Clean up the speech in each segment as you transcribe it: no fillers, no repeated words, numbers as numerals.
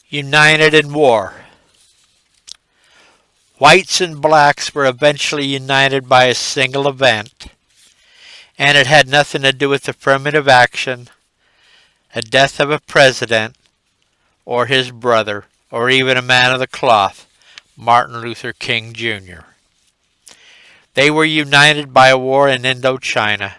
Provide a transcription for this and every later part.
United in war. Whites and blacks were eventually united by a single event, and it had nothing to do with affirmative action, a death of a president, or his brother, or even a man of the cloth, Martin Luther King Jr. They were united by a war in Indochina.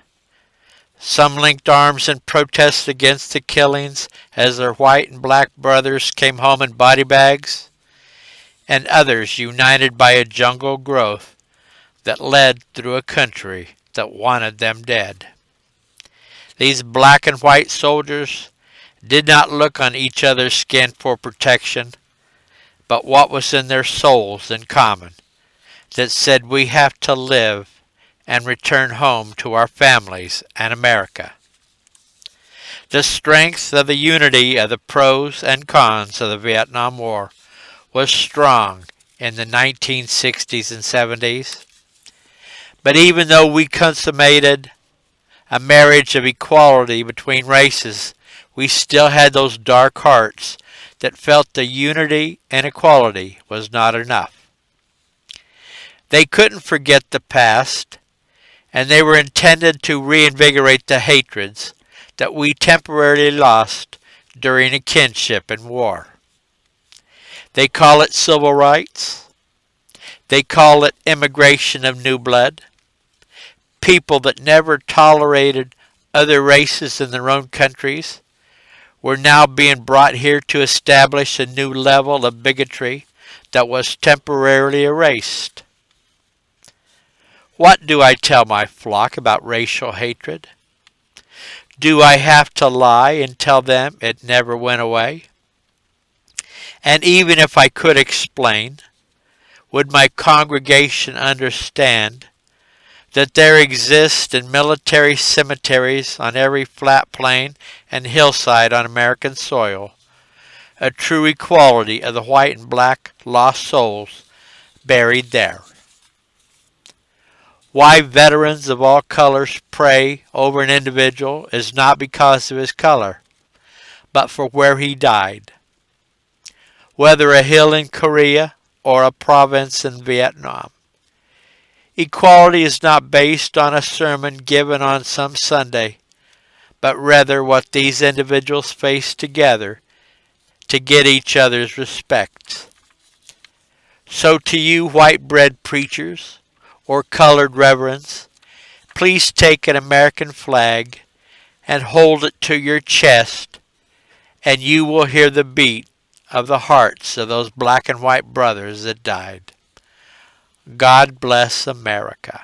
Some linked arms in protest against the killings as their white and black brothers came home in body bags, and others united by a jungle growth that led through a country that wanted them dead. These black and white soldiers did not look on each other's skin for protection, but what was in their souls in common that said we have to live and return home to our families and America. The strength of the unity of the pros and cons of the Vietnam War was strong in the 1960s and 70s. But even though we consummated a marriage of equality between races, we still had those dark hearts that felt the unity and equality was not enough. They couldn't forget the past, and they were intended to reinvigorate the hatreds that we temporarily lost during a kinship in war. They call it civil rights. They call it immigration of new blood. People that never tolerated other races in their own countries were now being brought here to establish a new level of bigotry that was temporarily erased. What do I tell my flock about racial hatred? Do I have to lie and tell them it never went away? And even if I could explain, would my congregation understand that there exist in military cemeteries on every flat plain and hillside on American soil a true equality of the white and black lost souls buried there? Why veterans of all colors pray over an individual is not because of his color, but for where he died. Whether a hill in Korea or a province in Vietnam. Equality is not based on a sermon given on some Sunday, but rather what these individuals face together to get each other's respect. So to you white bread preachers or colored reverends, please take an American flag and hold it to your chest, and you will hear the beat of the hearts of those black and white brothers that died. God bless America.